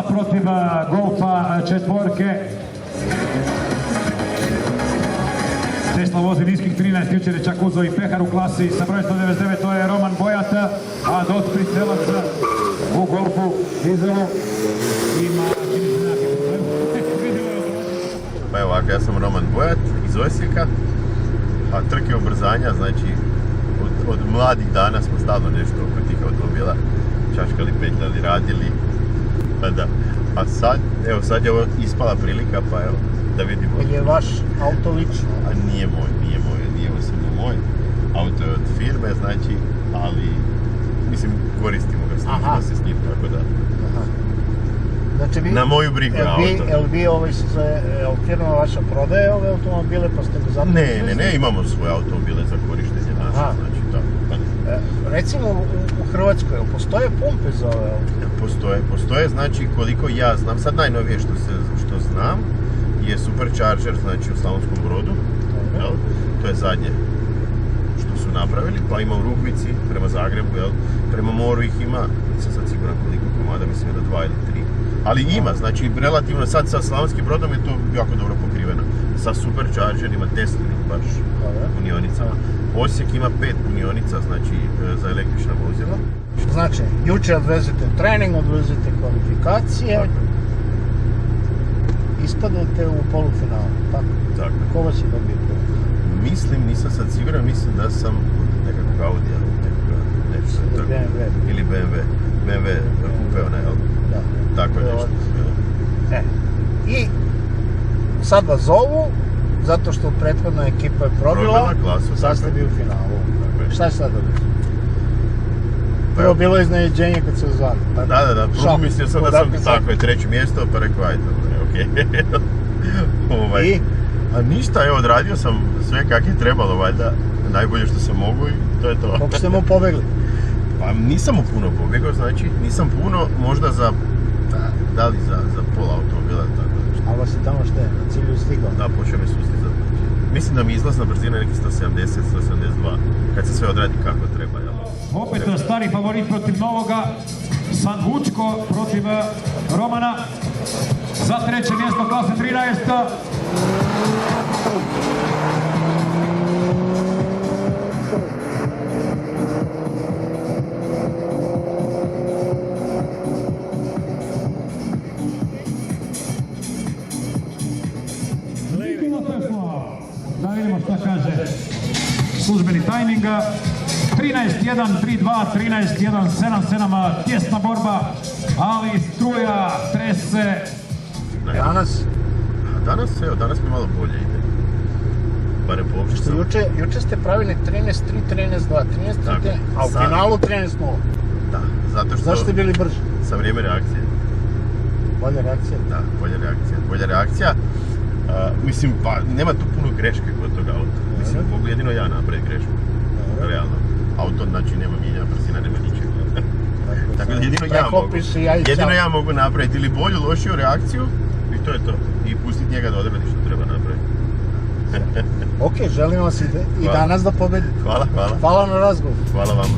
Tesla protiv Golfa četvorke. Tesla vozi niskih 13, jučer je čak uzeo i pehar u klasi sa brojem 199, to je Roman Bojat, a Dot Pricelac u Golfu dizelu ima čini se nekakve probleme. Pa evo ovako, ja sam Roman Bojat iz Osijeka, a trke ubrzanja, znači od mladih dana smo stalno nešto oko tih automobila čačkali, petljali, radili, pa da. A sad, evo sad je ovo ispala prilika, pa evo, da vidimo. Ili je vaš auto lično? A nije osobno moj. Auto je od firme, znači, ali, mislim, koristimo ga, snimimo se s njim, tako da. Aha. Znači, vi, na moju brigu auto. Jel vi firma vaša prodaje ove automobile, pa ste ga zato... Ne, imamo svoje automobile za korištenje naše, znači, tako. Recimo, u Hrvatskoj, postoje pumpe za ove auto? Postoje, znači, koliko ja znam, sad najnovije što znam, je Supercharger, znači u Slavonskom Brodu, jel? To je zadnje što su napravili, pa ima u Rugvici, prema Zagrebu, jel? Prema moru ih ima, nisam sad siguran koliko komada, mislim da 2 ili 3. Ali ima, znači relativno sad sa Slavonskim Brodom je to jako dobro pokriveno. Sa Superchargerima, Teslinih baš punionicama. Osijek ima 5 punionica, znači za električna vozila. Znači, jučer odvezete trening, odvezete kvalifikacije. Tako. Ispadnete u polufinalu, tako? Tako. Ko vas je dobio? Mislim, nisam sad siguran, mislim da sam nekakvog Audija, nešto tako. BMW. Ili BMW kupe onaj, jel? Da. Tako je nešto. I sad vas zovu, zato što prethodna ekipa je probila, sad ste bili u finalu. Šta je sad dobio? Prvo bilo je iznenađenje kad se zvali. Da, prvo mislio sam da sam, tako je, 3. mjesto, pa rekao, ajde, okej. I? A ništa, evo, odradio sam sve kak je trebalo, valjda, najbolje što sam mogu i to je to. Koliko ste mu pobegli? Pa nisam mu puno pobjegao, znači, nisam puno, možda za, da li za pola automobila, tako nešto. A vas je tamo što je, na cilju stigao? Da, počeo me sustizati. Mislim da mi izlazna brzina je neki 170-172, kad se sve odradi kako treba, jel? Opet stari favorit protiv novoga, Sangučko protiv Romana, za 3. mjesto klase 13. Da vidimo šta kaže službeni tajming. 13-1, 3-2, 13-1, 7-7, tjesna borba, ali struja trese. Danas mi malo bolje ide. Barem po općicama. Juče ste pravili 13-3, 13-2, 13-3, a u finalu 13-0. Da, zato što... Zašto ste bili brži? Sa vrijeme reakcije. Bolja reakcija? Da, bolja reakcija. Mislim, pa nema tu puno greške kod toga auta. Mislim, mogu jedino ja napraviti grešku. Realno. Auto, znači, nema mijenja brzina, nema ničega. Tako da jedino ja mogu napraviti ili bolju, lošiju reakciju i to je to. I pustiti njega da odradi što treba napraviti. Ok, želim vas i danas da pobedite. Hvala. Hvala na razgovor. Hvala vama.